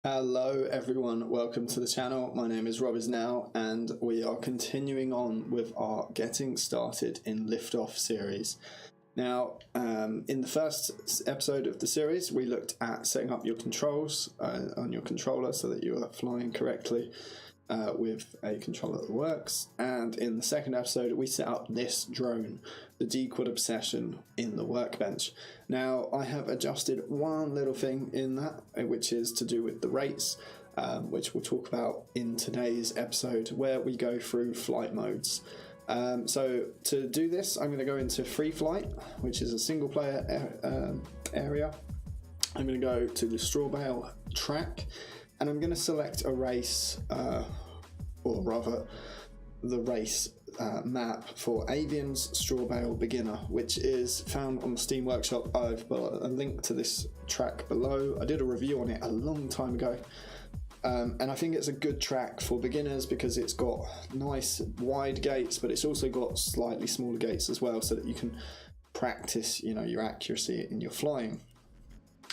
Hello everyone, welcome to the channel. My name is Robisnow and we are continuing on with our Getting Started in Liftoff series. Now, in the first episode of the series, we looked at setting up your controls on your controller so that you are flying correctly with a controller that works. And in the second episode, we set up this drone, the D-Quad Obsession, in the workbench. Now, I have adjusted one little thing in that, which is to do with the rates, which we'll talk about in today's episode, where we go through flight modes. So to do this, I'm going to go into free flight, which is a single player area. I'm going to go to the straw bale track, and I'm going to select a race, or rather the race map for Avian's Straw Bale Beginner, which is found on the Steam Workshop. I've got a link to this track below. I did a review on it a long time ago. And I think it's a good track for beginners because it's got nice wide gates, but it's also got slightly smaller gates as well, so that you can practice, your accuracy in your flying.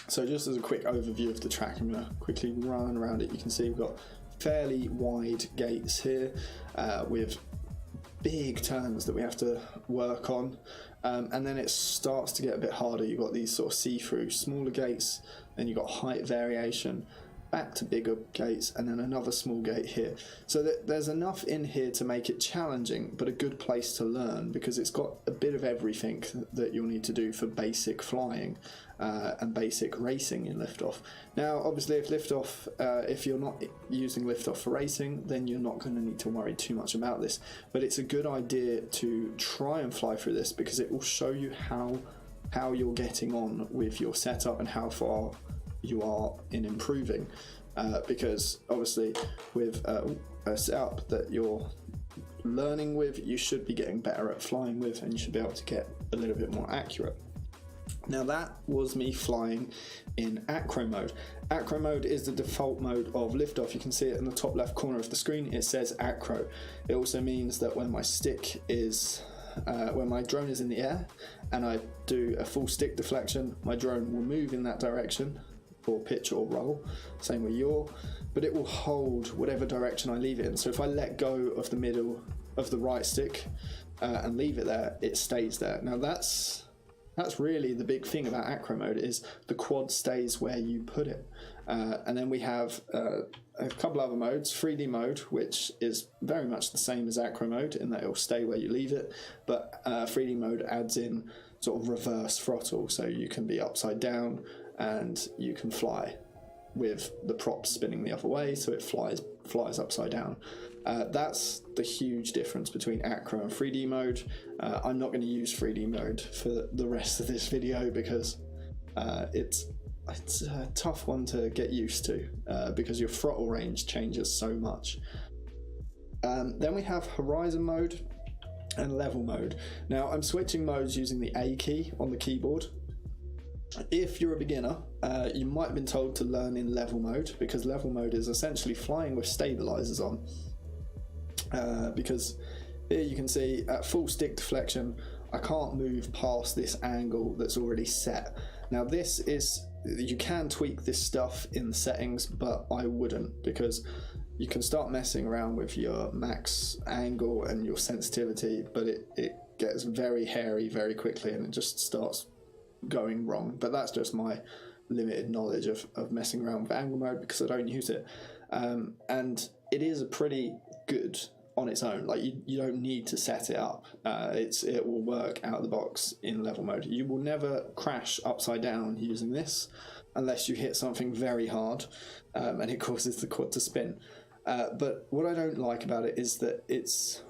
So just as a quick overview of the track, I'm going to quickly run around it. You can see we've got fairly wide gates here with big turns that we have to work on, and then it starts to get a bit harder. You've got these sort of see-through smaller gates, then you've got height variation, back to bigger gates, and then another small gate here. So there's enough in here to make it challenging, but a good place to learn, because it's got a bit of everything that you'll need to do for basic flying and basic racing in Liftoff. Now, obviously, if you're not using Liftoff for racing, then you're not going to need to worry too much about this. But it's a good idea to try and fly through this, because it will show you how you're getting on with your setup and how far you are in improving, because obviously with a setup that you're learning with, you should be getting better at flying with, and you should be able to get a little bit more accurate. Now, that was me flying in acro mode. Acro mode is the default mode of Liftoff. You can see it in the top left corner of the screen. It says acro. It also means that when my when my drone is in the air and I do a full stick deflection, my drone will move in that direction, or pitch or roll, same with yaw, but it will hold whatever direction I leave it in. So if I let go of the middle of the right stick and leave it there, it stays there. Now that's really the big thing about acro mode, is the quad stays where you put it. And then we have a couple other modes. 3D mode, which is very much the same as acro mode in that it'll stay where you leave it, but 3D mode adds in sort of reverse throttle, so you can be upside down and you can fly with the prop spinning the other way, so it flies upside down. That's the huge difference between acro and 3D mode. I'm not going to use 3D mode for the rest of this video, because it's a tough one to get used to, because your throttle range changes so much. Then we have horizon mode and level mode. Now, I'm switching modes using the A key on the keyboard. If you're a beginner, you might have been told to learn in level mode, because level mode is essentially flying with stabilizers on. Because here you can see at full stick deflection, I can't move past this angle that's already set. Now, you can tweak this stuff in the settings, but I wouldn't, because you can start messing around with your max angle and your sensitivity, but it gets very hairy very quickly and it just starts going wrong. But that's just my limited knowledge of messing around with angle mode, because I don't use it, and it is a pretty good on its own. Like, you don't need to set it up. It will work out of the box in level mode. You will never crash upside down using this unless you hit something very hard and it causes the quad to spin. But what I don't like about it is that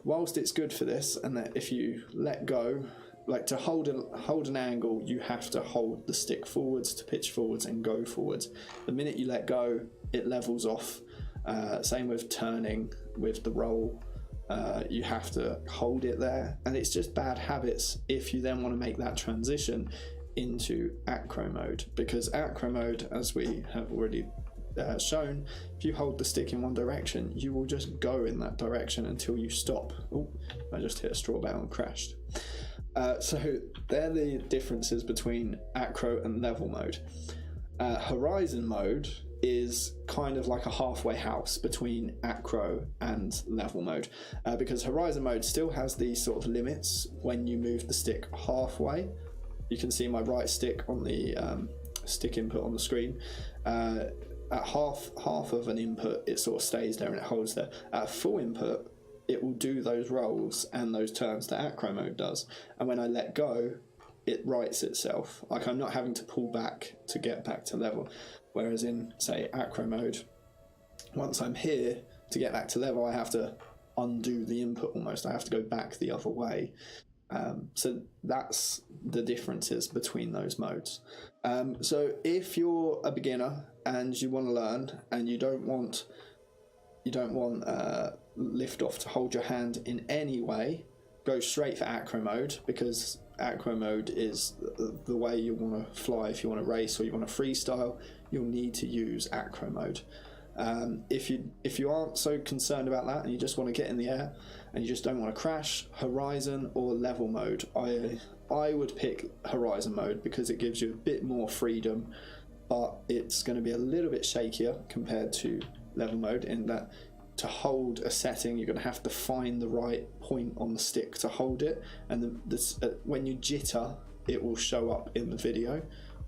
whilst it's good for this, and that if you let go, like to hold an angle, you have to hold the stick forwards to pitch forwards and go forwards. The minute you let go, it levels off. Same with turning with the roll. You have to hold it there, and it's just bad habits if you then want to make that transition into acro mode, because acro mode, as we have already shown, if you hold the stick in one direction, you will just go in that direction until you stop. Oh, I just hit a straw bale and crashed. So they're the differences between acro and level mode. Horizon mode is kind of like a halfway house between acro and level mode, because horizon mode still has these sort of limits when you move the stick halfway. You can see my right stick on the stick input on the screen. At half of an input, it sort of stays there and it holds there. At full input, it will do those rolls and those turns that acro mode does, and when I let go, it rights itself. Like, I'm not having to pull back to get back to level. Whereas in, say, acro mode, once I'm here, to get back to level, I have to undo the input almost. I have to go back the other way. So that's the differences between those modes. So if you're a beginner and you want to learn and you don't want Liftoff to hold your hand in any way, go straight for acro mode, because acro mode is the way you want to fly. If you want to race or you want to freestyle, you'll need to use acro mode. If you aren't so concerned about that and you just want to get in the air and you just don't want to crash, horizon or level mode, I would pick horizon mode because it gives you a bit more freedom, but it's going to be a little bit shakier compared to level mode, in that to hold a setting, you're going to have to find the right point on the stick to hold it, and when you jitter, it will show up in the video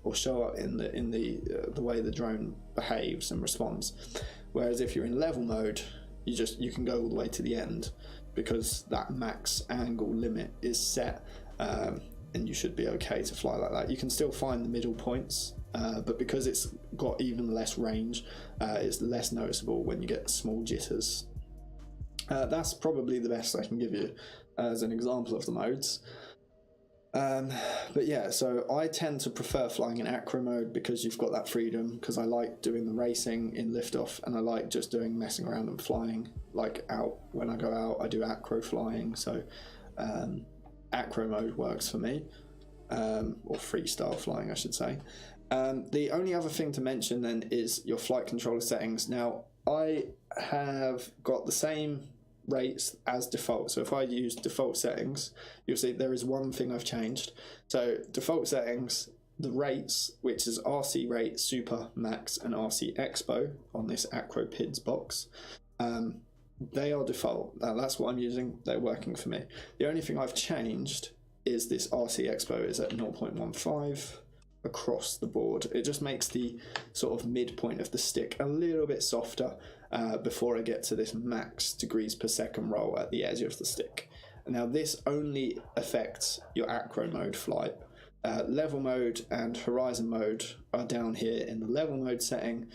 or show up in the way the drone behaves and responds. Whereas if you're in level mode, you can go all the way to the end because that max angle limit is set, and you should be okay to fly like that. You can still find the middle points, but because it's got even less range, it's less noticeable when you get small jitters. That's probably the best I can give you as an example of the modes. But yeah, so I tend to prefer flying in acro mode because you've got that freedom, because I like doing the racing in Liftoff and I like just doing messing around and flying. Like out, when I go out, I do acro flying, so acro mode works for me, or freestyle flying I should say. The only other thing to mention then is your flight controller settings. Now I have got the same rates as default, so if I use default settings, you'll see there is one thing I've changed. So default settings, the rates, which is RC rate, super, max and RC expo on this acro PIDs box, they are default. That's what I'm using, they're working for me. The only thing I've changed is this RC expo is at 0.15 across the board. It just makes the sort of midpoint of the stick a little bit softer before I get to this max degrees per second roll at the edge of the stick. Now this only affects your acro mode flight. Level mode and horizon mode are down here in the level mode setting.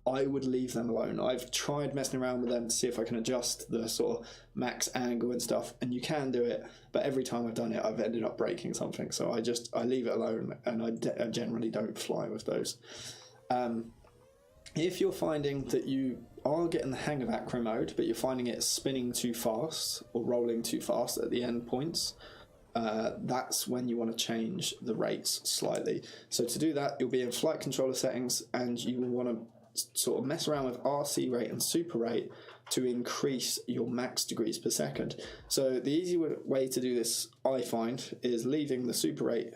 I would leave them alone. I've tried messing around with them to see if I can adjust the sort of max angle and stuff, and you can do it, but every time I've done it I've ended up breaking something, so I leave it alone, and I generally don't fly with those. If you're finding that you are getting the hang of acro mode but you're finding it spinning too fast or rolling too fast at the end points, that's when you want to change the rates slightly. So to do that, you'll be in flight controller settings and you will want to sort of mess around with RC rate and super rate to increase your max degrees per second. So the easy way to do this, I find, is leaving the super rate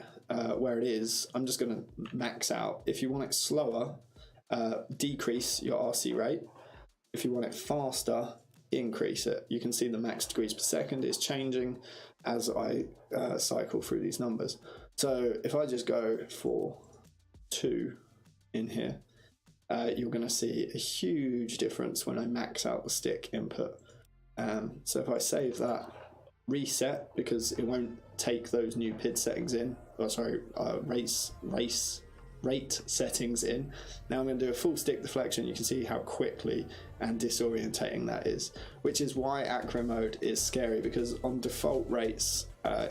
where it is. I'm just going to max out. If you want it slower, decrease your RC rate. If you want it faster, increase it. You can see the max degrees per second is changing as I cycle through these numbers. So if I just go for 2 in here, you're going to see a huge difference when I max out the stick input. So if I save that, reset, because it won't take those new PID settings in, rate settings in. Now I'm going to do a full stick deflection. You can see how quickly and disorientating that is, which is why acro mode is scary, because on default rates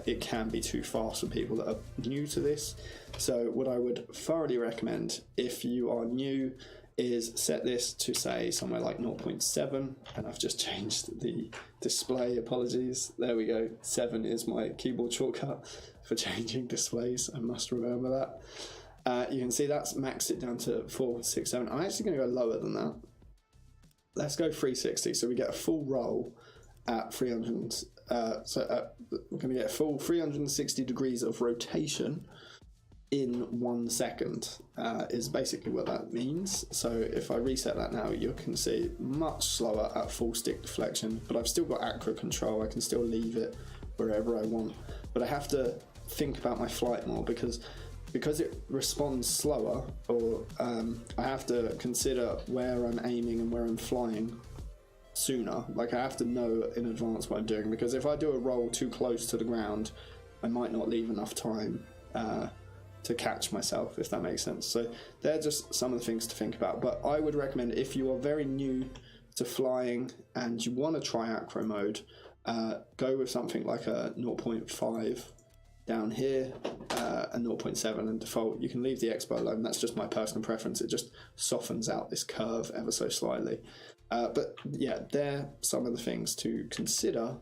it can be too fast for people that are new to this. So what I would thoroughly recommend if you are new is set this to say somewhere like 0.7, and I've just changed the display, apologies, there we go. 7 is my keyboard shortcut for changing displays, I must remember that. You can see that's maxed it down to 467. I'm actually going to go lower than that. Let's go 360, so we get a full roll at 300. We're going to get a full 360 degrees of rotation in 1 second is basically what that means. So if I reset that now, you can see much slower at full stick deflection, but I've still got acro control. I can still leave it wherever I want, but I have to think about my flight more because it responds slower, or I have to consider where I'm aiming and where I'm flying sooner. Like I have to know in advance what I'm doing, because if I do a roll too close to the ground, I might not leave enough time to catch myself, if that makes sense. So they're just some of the things to think about. But I would recommend, if you are very new to flying and you want to try acro mode, go with something like a 0.5 down here, a 0.7 and default. You can leave the expo alone. That's just my personal preference. It just softens out this curve ever so slightly. But yeah, they're some of the things to consider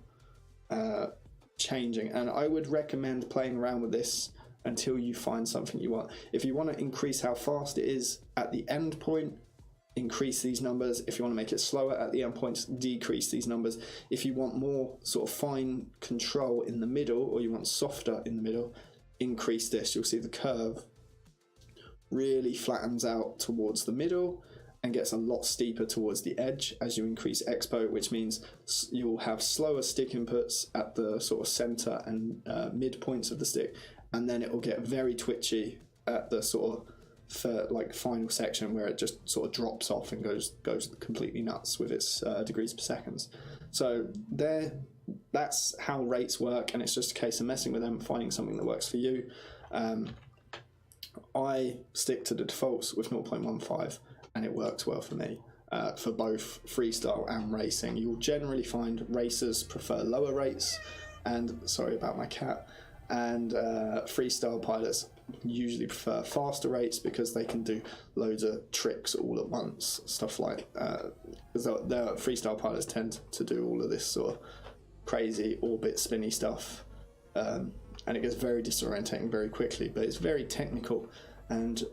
changing. And I would recommend playing around with this until you find something you want. If you want to increase how fast it is at the end point, increase these numbers. If you want to make it slower at the end points, decrease these numbers. If you want more sort of fine control in the middle, or you want softer in the middle, increase this. You'll see the curve really flattens out towards the middle and gets a lot steeper towards the edge as you increase expo, which means you'll have slower stick inputs at the sort of center and mid points of the stick, and then it will get very twitchy at the sort of final section where it just sort of drops off and goes completely nuts with its degrees per seconds. So that's how rates work, and it's just a case of messing with them, finding something that works for you. I stick to the defaults with 0.15, and it works well for me. For both freestyle and racing, you'll generally find racers prefer lower rates, and sorry about my cat, and freestyle pilots usually prefer faster rates because they can do loads of tricks all at once, stuff like the freestyle pilots tend to do all of this sort of crazy orbit spinny stuff, and it gets very disorientating very quickly, but it's very technical and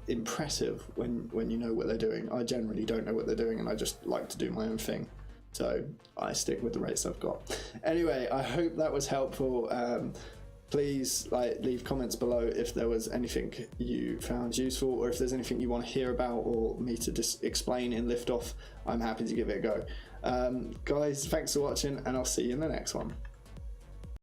impressive when you know what they're doing. I generally don't know what they're doing, and I just like to do my own thing, so I stick with the rates I've got. Anyway, I hope that was helpful. Please leave comments below if there was anything you found useful, or if there's anything you want to hear about or me to just explain in Liftoff. I'm happy to give it a go. Guys, thanks for watching, and I'll see you in the next one.